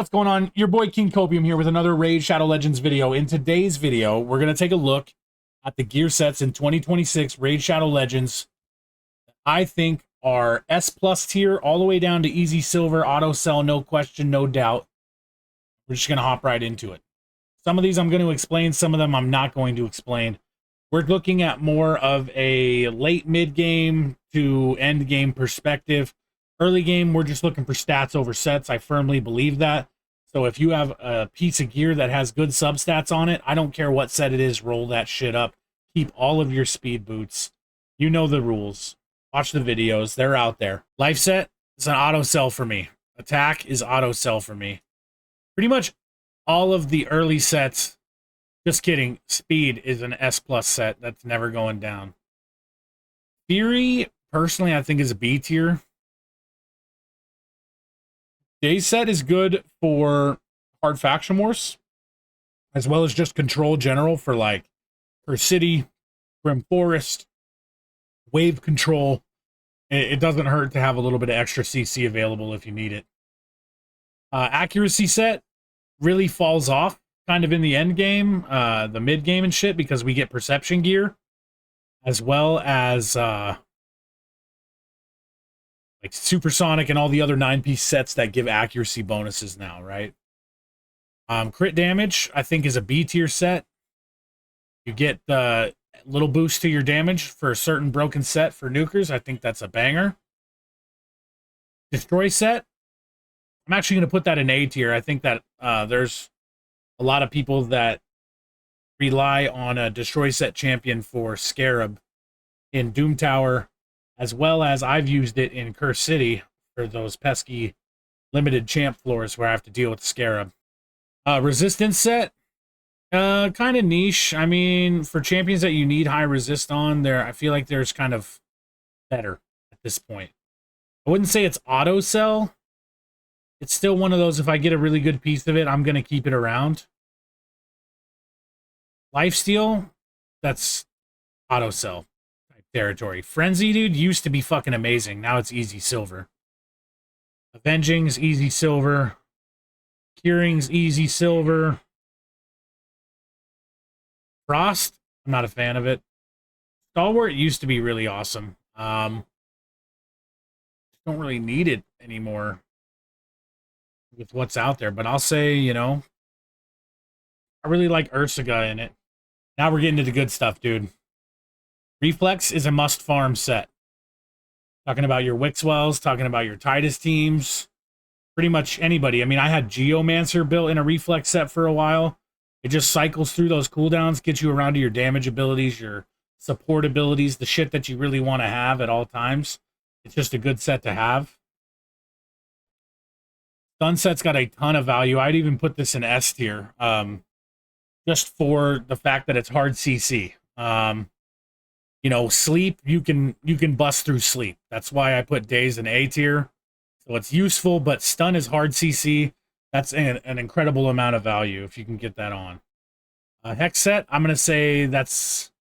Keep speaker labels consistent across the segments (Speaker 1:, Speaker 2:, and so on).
Speaker 1: What's going on? Your boy King Copium here with another Raid Shadow Legends video. In today's video, we're going to take a look at the gear sets in 2026 Raid Shadow Legends. I think are S plus tier all the way down to easy silver, auto sell, no question, no doubt. We're just going to hop right into it. Some of these I'm going to explain, some of them I'm not going to explain. We're looking at more of a late mid game to end game perspective. Early game, we're just looking for stats over sets. I firmly believe that. So if you have a piece of gear that has good substats on it, I don't care what set it is, roll that shit up. Keep all of your speed boots. You know the rules. Watch the videos. They're out there. Life set is an auto sell for me. Attack is auto sell for me. Pretty much all of the early sets, just kidding, speed is an S plus set. That's never going down. Fury, personally, I think is a B tier. Day set is good for hard faction wars, as well as just control general for like per city, Grim Forest, wave control. It doesn't hurt to have a little bit of extra CC available if you need it. Accuracy set really falls off kind of in the end game, the mid game and shit, because we get perception gear, as well as like supersonic and all the other 9-piece sets that give accuracy bonuses now, right? Crit damage, I think, is a B tier set. You get the little boost to your damage for a certain broken set for nukers. I think that's a banger. Destroy set, I'm actually going to put that in A tier. I think that there's a lot of people that rely on a destroy set champion for Scarab in Doom Tower, as well as I've used it in Curse City for those pesky limited champ floors where I have to deal with Scarab. Resistance set, kind of niche. I mean, for champions that you need high resist on, there, I feel like there's kind of better at this point. I wouldn't say it's auto sell. It's still one of those, if I get a really good piece of it, I'm going to keep it around. Lifesteal, that's auto sell territory. Frenzy, dude, used to be fucking amazing. Now it's easy silver. Avenging's easy silver. Curing's easy silver. Frost, I'm not a fan of it. Stalwart used to be really awesome. Don't really need it anymore with what's out there, but I'll say, you know, I really like Ursaga in it. Now we're getting to the good stuff, dude. Reflex is a must farm set. Talking about your Wixwells, talking about your Titus teams, pretty much anybody. I mean, I had Geomancer built in a Reflex set for a while. It just cycles through those cooldowns, gets you around to your damage abilities, your support abilities, the shit that you really want to have at all times. It's just a good set to have. Stun set's got a ton of value. I'd even put this in S tier, just for the fact that it's hard CC. You know, sleep, you can bust through sleep. That's why I put days in A tier. So it's useful, but stun is hard CC. That's an incredible amount of value if you can get that on. Hex set, I'm going to say that's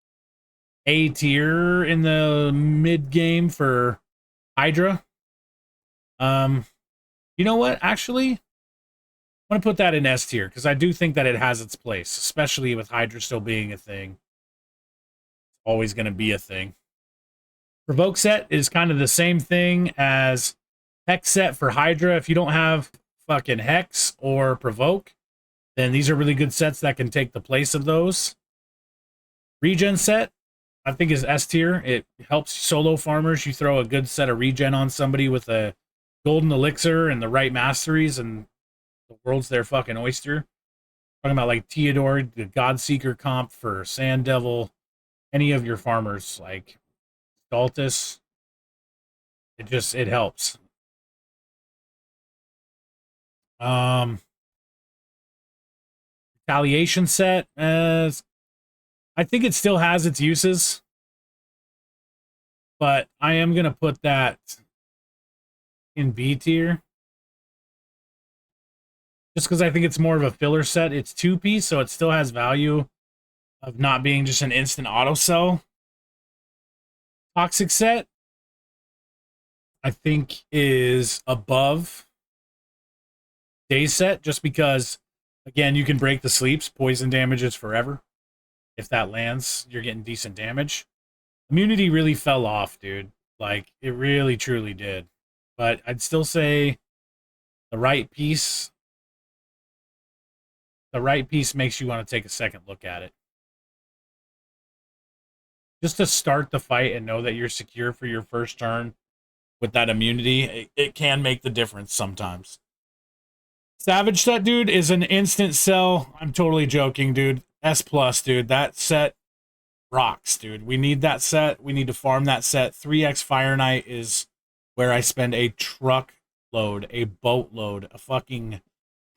Speaker 1: A tier in the mid game for Hydra. You know what? Actually, I'm going to put that in S tier because I do think that it has its place, especially with Hydra still being a thing. Always going to be a thing. Provoke set is kind of the same thing as Hex set for Hydra. If you don't have fucking Hex or Provoke, then these are really good sets that can take the place of those. Regen set, I think, is S tier. It helps solo farmers. You throw a good set of regen on somebody with a golden elixir and the right masteries, and the world's their fucking oyster. Talking about like Theodore, the Godseeker comp for Sand Devil, any of your farmers like Daltus, it helps. Retaliation set, I think it still has its uses, but I am gonna put that in B tier just because I think it's more of a filler set. It's 2-piece, so it still has value of not being just an instant auto sell. Toxic set, I think, is above Days set, just because, again, you can break the sleeps. Poison damage is forever. If that lands, you're getting decent damage. Immunity really fell off, dude. Like, it really, truly did. But I'd still say the right piece makes you want to take a second look at it. Just to start the fight and know that you're secure for your first turn with that immunity, it can make the difference sometimes. Savage set, dude, is an instant sell. I'm totally joking, dude. S+, dude. That set rocks, dude. We need that set. We need to farm that set. 3x Fire Knight is where I spend a truck load, a boat load, a fucking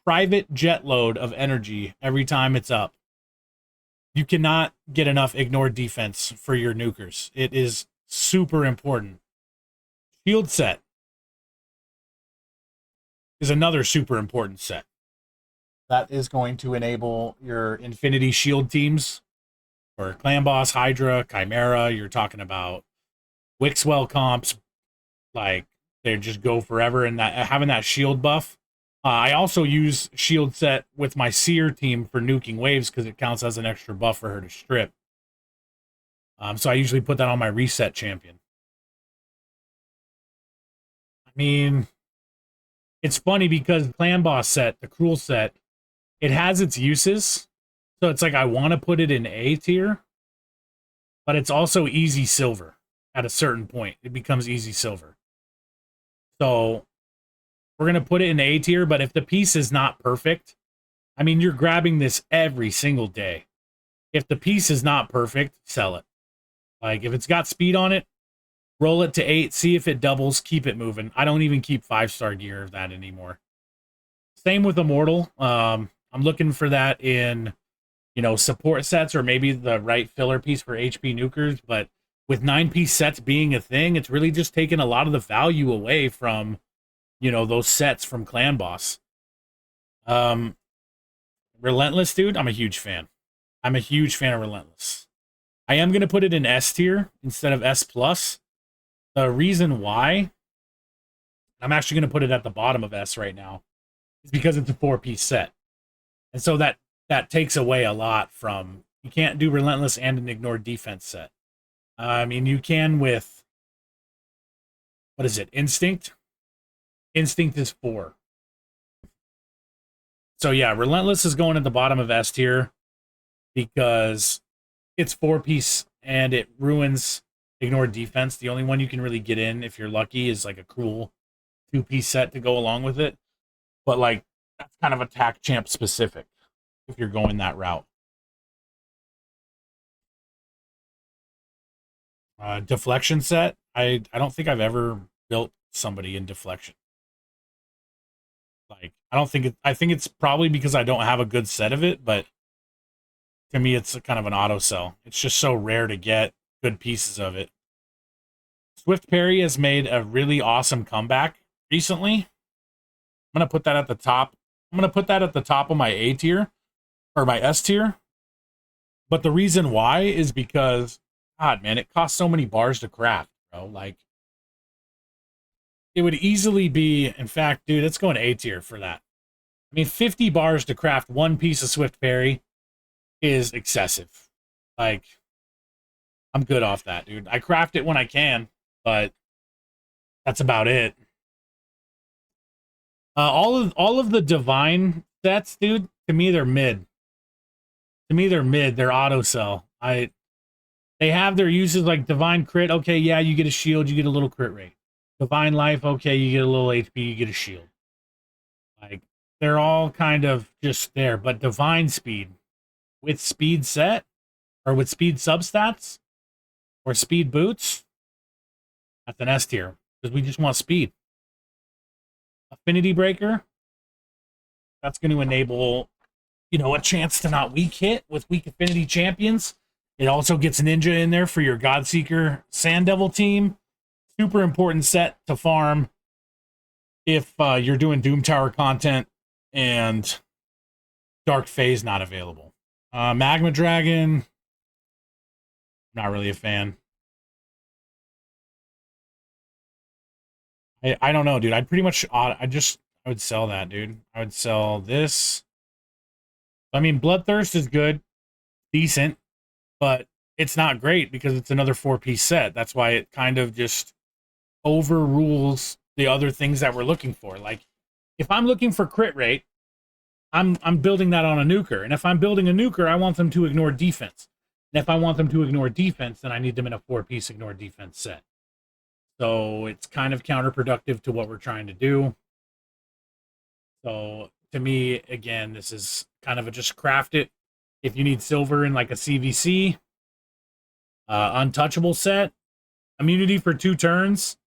Speaker 1: private jet load of energy every time it's up. You cannot get enough ignore defense for your nukers. It is super important. Shield set is another super important set. That is going to enable your Infinity Shield teams for Clan Boss, Hydra, Chimera. You're talking about Wixwell comps. Like, they just go forever. And that having that shield buff. I also use shield set with my Seer team for nuking waves because it counts as an extra buff for her to strip. So I usually put that on my reset champion. I mean, it's funny because Clan Boss set, the Cruel set, it has its uses. So it's like I want to put it in A tier, but it's also easy silver at a certain point. It becomes easy silver. So we're going to put it in A tier, but if the piece is not perfect, I mean, you're grabbing this every single day. If the piece is not perfect, sell it. Like, if it's got speed on it, roll it to 8, see if it doubles, keep it moving. I don't even keep 5-star gear of that anymore. Same with Immortal. I'm looking for that in, you know, support sets or maybe the right filler piece for HP nukers, but with 9-piece sets being a thing, it's really just taken a lot of the value away from, you know, those sets from Clan Boss. Relentless, dude, I'm a huge fan. I'm a huge fan of Relentless. I am going to put it in S tier instead of S+. The reason why, I'm actually going to put it at the bottom of S right now, is because it's a 4-piece set. And so that takes away a lot from, you can't do Relentless and an ignore defense set. I mean, you can with, what is it, Instinct? Instinct is 4. So yeah, Relentless is going at the bottom of S tier because it's 4-piece and it ruins ignore defense. The only one you can really get in, if you're lucky, is like a Cruel 2-piece set to go along with it. But like, that's kind of attack champ specific if you're going that route. Deflection set. I don't think I've ever built somebody in deflection. Like, I don't think it, I think it's probably because I don't have a good set of it, but to me it's kind of an auto sell. It's just so rare to get good pieces of it. Swift Parry has made a really awesome comeback recently. I'm going to put that at the top. I'm going to put that at the top of my A tier or my S tier. But the reason why is because, God, man, it costs so many bars to craft, bro. Like, it would easily be, in fact, dude, it's going A tier for that. I mean, 50 bars to craft one piece of Swift Parry is excessive. Like, I'm good off that, dude. I craft it when I can, but that's about it. All of the divine sets, dude, to me they're mid. To me they're mid. They're auto sell. They have their uses like divine crit. Okay, yeah, you get a shield, you get a little crit rate. Divine life, okay, you get a little HP, you get a shield. Like, they're all kind of just there, but divine speed with speed set or with speed substats or speed boots, that's an S tier because we just want speed. Affinity breaker, that's going to enable, you know, a chance to not weak hit with weak affinity champions. It also gets Ninja in there for your Godseeker Sand Devil team. Super important set to farm if you're doing Doom Tower content and Dark Phase not available. Magma Dragon, not really a fan. I don't know, dude. I pretty much, I I would sell that, dude. I would sell this. I mean, Bloodthirst is good, decent, but it's not great because it's another 4-piece set. That's why it kind of just overrules the other things that we're looking for. Like, if I'm looking for crit rate, I'm building that on a nuker. And if I'm building a nuker, I want them to ignore defense. And if I want them to ignore defense, then I need them in a 4-piece ignore defense set. So it's kind of counterproductive to what we're trying to do. So to me, again, this is kind of a just craft it. If you need silver in like a CVC, untouchable set, immunity for 2 turns,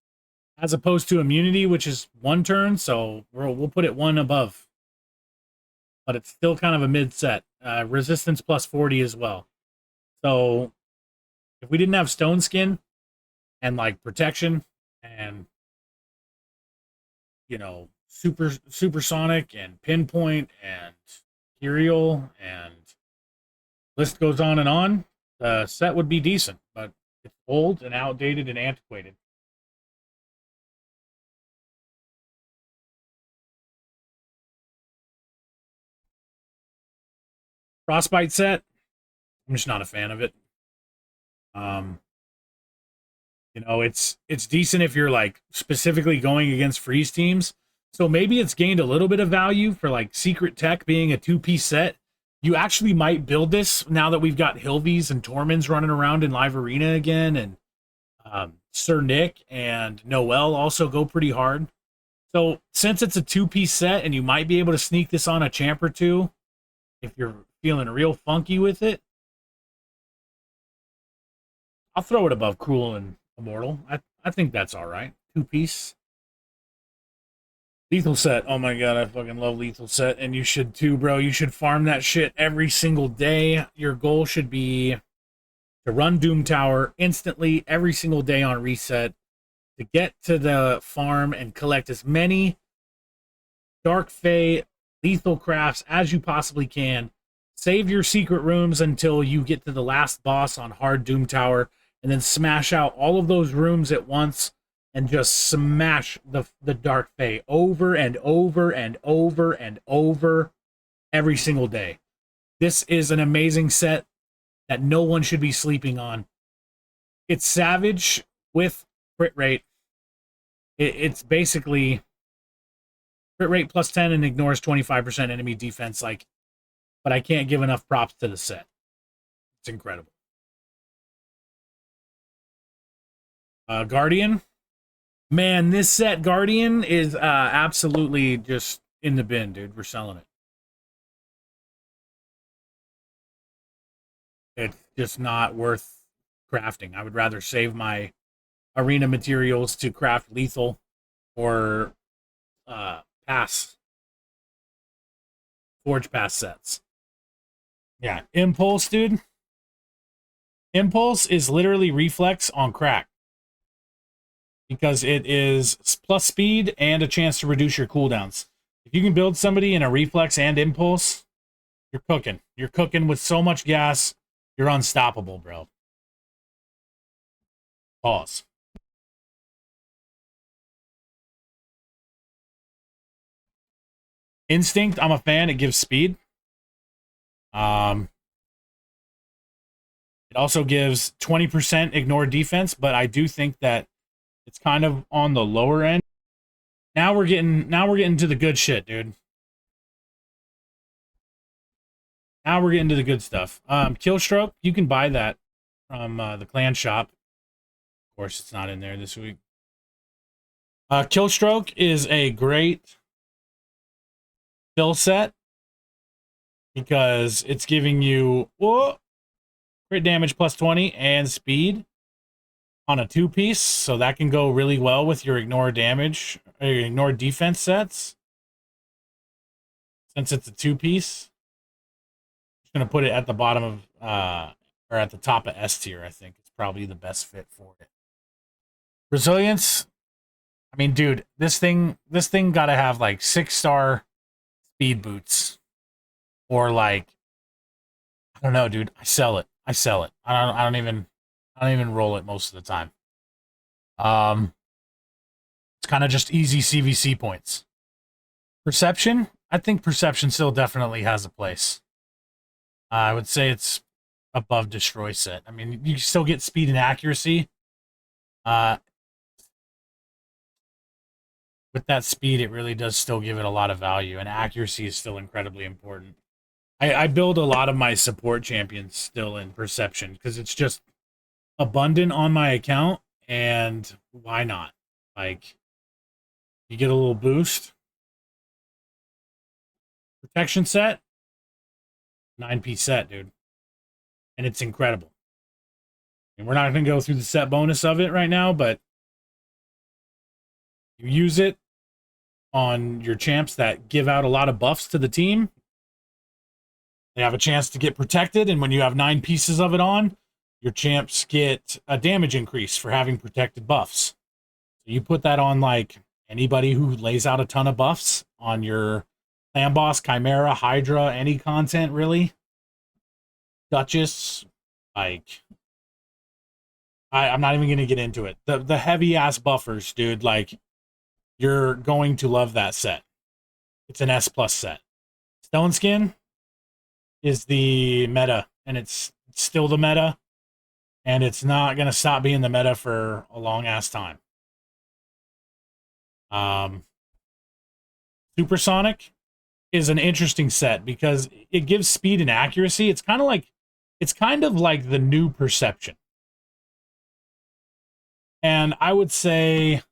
Speaker 1: as opposed to immunity, which is 1 turn. So we'll put it 1 above. But it's still kind of a mid set. Resistance plus 40 as well. So if we didn't have Stone Skin and like protection and, you know, supersonic and pinpoint and Imperial and list goes on, the set would be decent, but it's old and outdated and antiquated. Frostbite set, I'm just not a fan of it. You know, it's decent if you're like specifically going against freeze teams. So maybe it's gained a little bit of value for like Secret Tech being a 2-piece set. You actually might build this now that we've got Hilvies and Tormans running around in Live Arena again, and Sir Nick and Noel also go pretty hard. So since it's a 2-piece set and you might be able to sneak this on a champ or two if you're feeling real funky with it, I'll throw it above Cruel and Immortal. I think that's all right. 2-piece. Lethal set. Oh my god, I fucking love lethal set, and you should too, bro. You should farm that shit every single day. Your goal should be to run Doom Tower instantly every single day on reset, to get to the farm and collect as many Dark Fae lethal crafts as you possibly can. Save your secret rooms until you get to the last boss on hard Doom Tower, and then smash out all of those rooms at once and just smash the Dark Fae over and over and over and over every single day. This is an amazing set that no one should be sleeping on. It's Savage with crit rate. It's basically crit rate plus 10 and ignores 25% enemy defense. Like, but I can't give enough props to the set. It's incredible. Guardian. Man, this set Guardian is absolutely just in the bin, dude. We're selling it. It's just not worth crafting. I would rather save my arena materials to craft lethal or pass forge pass sets. Yeah, Impulse, dude. Impulse is literally reflex on crack, because it is plus speed and a chance to reduce your cooldowns. If you can build somebody in a reflex and impulse, you're cooking. You're cooking with so much gas, you're unstoppable, bro. Pause. Instinct, I'm a fan. It gives speed. It also gives 20% ignore defense, but I do think that it's kind of on the lower end. Now we're getting to the good shit, dude. Now we're getting to the good stuff. Killstroke, you can buy that from the clan shop. Of course, it's not in there this week. Killstroke is a great fill set because it's giving you crit damage plus 20 and speed on a 2-piece, so that can go really well with your ignore damage or your ignore defense sets. Since it's a 2-piece, I'm just gonna put it at the bottom of or at the top of S tier. I think it's probably the best fit for it. Resilience. I mean, dude, this thing gotta have like 6-star speed boots, or like, I don't know, dude. I sell it. I don't even roll it most of the time. It's kind of just easy CVC points. Perception? I think perception still definitely has a place. I would say it's above destroy set. I mean, you still get speed and accuracy. Uh, with that speed, it really does still give it a lot of value, and accuracy is still incredibly important. I build a lot of my support champions still in perception because it's just abundant on my account, and why not? Like, you get a little boost. Protection set, 9-piece set, dude. And it's incredible. And we're not going to go through the set bonus of it right now, but you use it on your champs that give out a lot of buffs to the team. They have a chance to get protected, and when you have 9 pieces of it on, your champs get a damage increase for having protected buffs. So you put that on, like, anybody who lays out a ton of buffs on your Clan Boss, Chimera, Hydra, any content, really. Duchess, like, I'm not even going to get into it. The heavy-ass buffers, dude, like, you're going to love that set. It's an S+ set. Stone Skin is the meta, and it's still the meta, and it's not going to stop being the meta for a long-ass time. Supersonic is an interesting set because it gives speed and accuracy. It's kind of like the new Perception. And I would say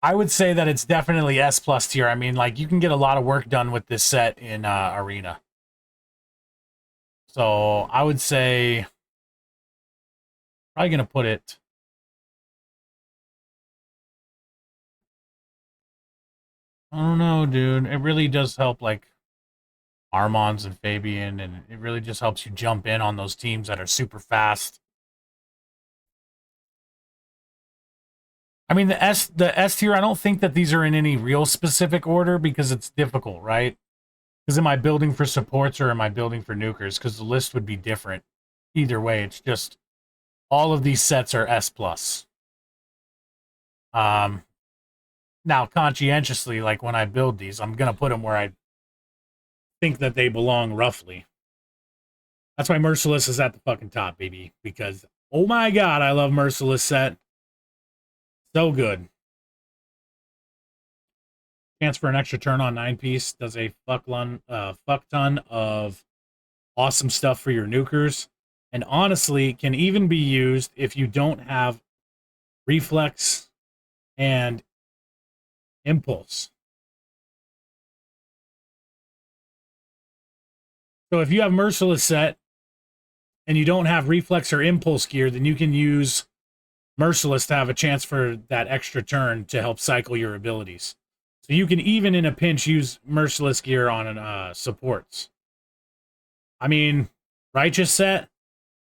Speaker 1: that it's definitely S+ tier. I mean, like, you can get a lot of work done with this set in Arena. So I would say probably going to put it I don't know, dude. It really does help, like, Armons and Fabian, and it really just helps you jump in on those teams that are super fast. I mean, the S tier, I don't think that these are in any real specific order because it's difficult, right? Because am I building for supports or am I building for nukers? Because the list would be different. Either way, it's just all of these sets are S+. Now, conscientiously, like, when I build these, I'm going to put them where I think that they belong roughly. That's why Merciless is at the fucking top, baby. Because, oh my god, I love Merciless set. So good. Chance for an extra turn on 9-piece. Does a fuck ton of awesome stuff for your nukers. And honestly, can even be used if you don't have reflex and impulse. So if you have Merciless set and you don't have reflex or impulse gear, then you can use Merciless to have a chance for that extra turn to help cycle your abilities. So you can even in a pinch use Merciless gear on supports. I mean, Righteous set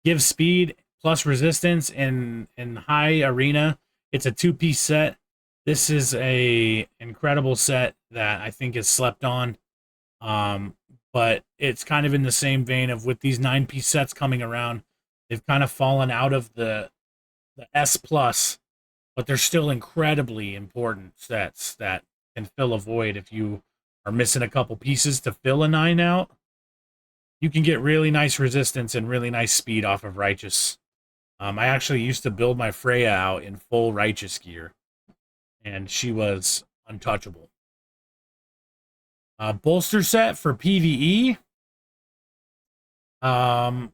Speaker 1: gives speed plus resistance in high arena. It's a 2-piece set. This is a incredible set that I think is slept on. But it's kind of in the same vein of with these 9-piece sets coming around, they've kind of fallen out of the S+, but they're still incredibly important sets that can fill a void. If you are missing a couple pieces to fill a 9 out, you can get really nice resistance and really nice speed off of Righteous. I actually used to build my Freya out in full Righteous gear, and she was untouchable. Bolster set for PvE. I'm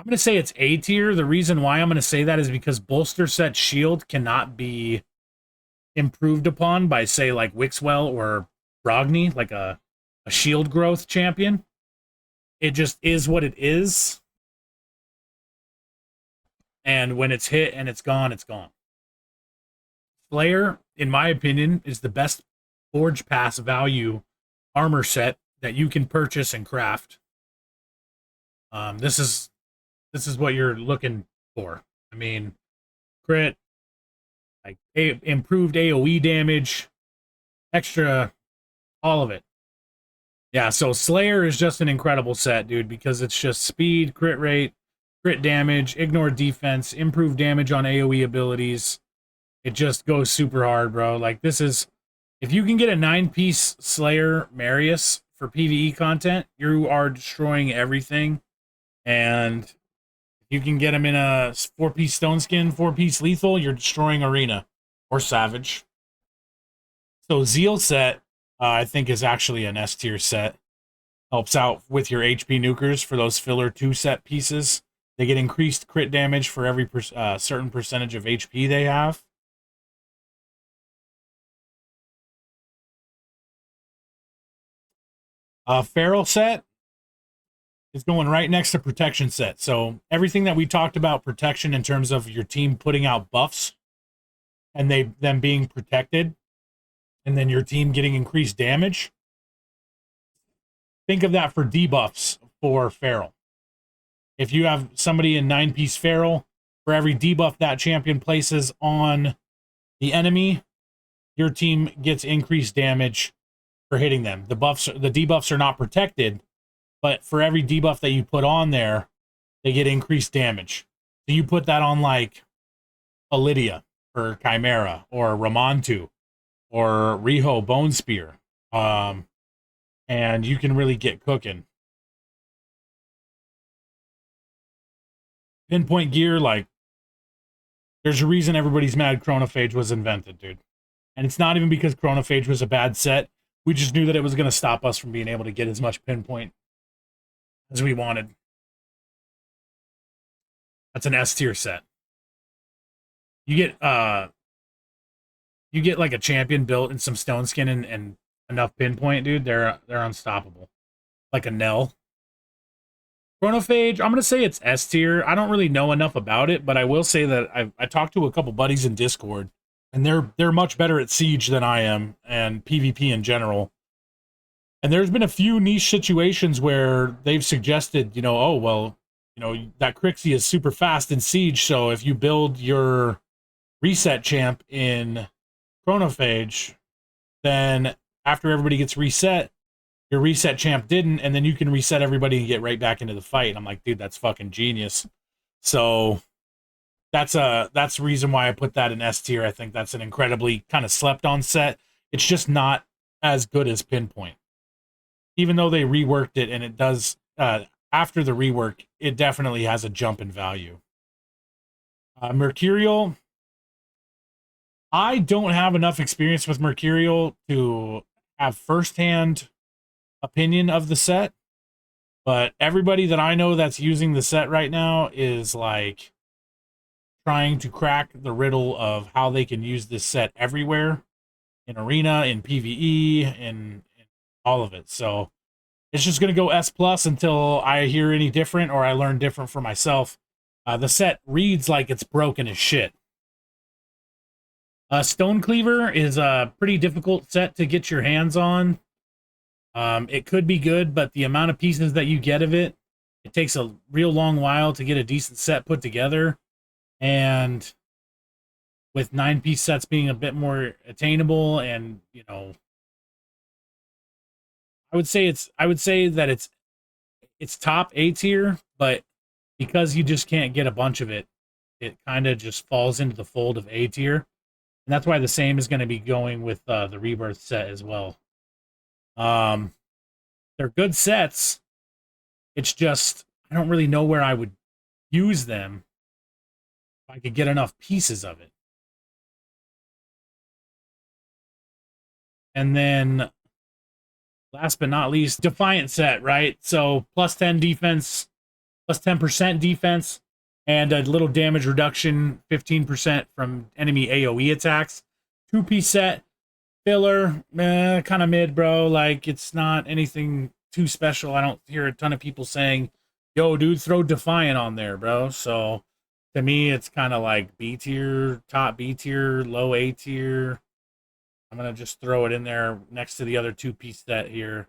Speaker 1: going to say it's A tier. The reason why I'm going to say that is because bolster set shield cannot be improved upon by, say, like Wixwell or Brogni, like a shield growth champion. It just is what it is. And when it's hit and it's gone, it's gone. Slayer, in my opinion, is the best Forge Pass value armor set that you can purchase and craft. This is what you're looking for. I mean, crit, like improved AoE damage, extra, all of it. Yeah, so Slayer is just an incredible set, dude, because it's just speed, crit rate, crit damage, ignore defense, improve damage on AoE abilities. It just goes super hard, bro. Like, this is... If you can get a 9-piece Slayer Marius for PvE content, you are destroying everything. And if you can get him in a 4-piece Stone Skin, 4-piece Lethal, you're destroying Arena or Savage. So Zeal set, I think, is actually an S tier set. Helps out with your HP nukers for those filler 2 set pieces. They get increased crit damage for every certain percentage of HP they have. Feral set is going right next to protection set. So everything that we talked about protection in terms of your team putting out buffs and them being protected, and then your team getting increased damage. Think of that for debuffs for Feral. If you have somebody in 9-piece Feral, for every debuff that champion places on the enemy, your team gets increased damage for hitting them. The debuffs are not protected, but for every debuff that you put on there, they get increased damage. So you put that on like a Lydia or Chimera or Ramontu or Riho Bone Spear. And you can really get cooking. Pinpoint gear, like, there's a reason everybody's mad Chronophage was invented, dude. And it's not even because Chronophage was a bad set. We just knew that it was going to stop us from being able to get as much pinpoint as we wanted. That's an S tier set. You get like a champion built in some Stone Skin and enough pinpoint, dude. They're unstoppable. Like a Nell. Chronophage, I'm going to say it's S tier. I don't really know enough about it, but I will say that I talked to a couple buddies in Discord, and they're much better at Siege than I am, and PvP in general. And there's been a few niche situations where they've suggested, oh, well, that Crixie is super fast in Siege, so if you build your reset champ in Chronophage, then after everybody gets reset, your reset champ didn't, and then you can reset everybody and get right back into the fight. And I'm like, dude, that's fucking genius. So that's the reason why I put that in S tier. I think that's an incredibly kind of slept on set. It's just not as good as Pinpoint. Even though they reworked it, and it does, after the rework, it definitely has a jump in value. Mercurial, I don't have enough experience with Mercurial to have firsthand opinion of the set, but everybody that I know that's using the set right now is like trying to crack the riddle of how they can use this set everywhere, in Arena, in PvE, in all of it. So it's just going to go S+ until I hear any different or I learn different for myself. The set reads like it's broken as shit. Stone Cleaver is a pretty difficult set to get your hands on. It could be good, but the amount of pieces that you get of it, it takes a real long while to get a decent set put together. And with 9-piece sets being a bit more attainable, and I would say that it's top A tier, but because you just can't get a bunch of it, it kind of just falls into the fold of A tier. And that's why the same is going to be going with the Rebirth set as well. They're good sets. It's just, I don't really know where I would use them if I could get enough pieces of it. And then, last but not least, Defiant set, right? So, plus 10 defense, plus 10% defense, and a little damage reduction, 15% from enemy AoE attacks. 2-piece set. Filler, kind of mid, bro. Like, it's not anything too special. I don't hear a ton of people saying, yo, dude, throw Defiant on there, bro. So, to me, it's kind of like B tier, top B tier, low A tier. I'm going to just throw it in there next to the other 2-piece set here.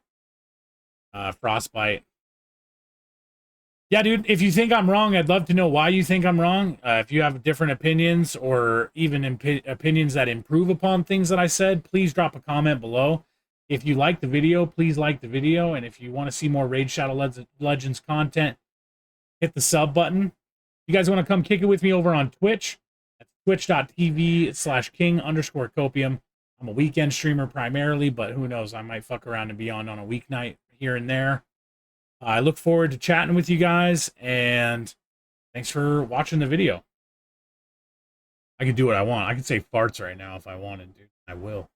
Speaker 1: Frostbite. Yeah, dude, if you think I'm wrong, I'd love to know why you think I'm wrong. If you have different opinions or even opinions that improve upon things that I said, please drop a comment below. If you like the video, please like the video. And if you want to see more Raid Shadow Legends content, hit the sub button. you guys want to come kick it with me over on Twitch, that's twitch.tv/king_copium. I'm a weekend streamer primarily, but who knows? I might fuck around and be on a weeknight here and there. I look forward to chatting with you guys, and thanks for watching the video. I could do what I want. I could say farts right now if I wanted to. I will.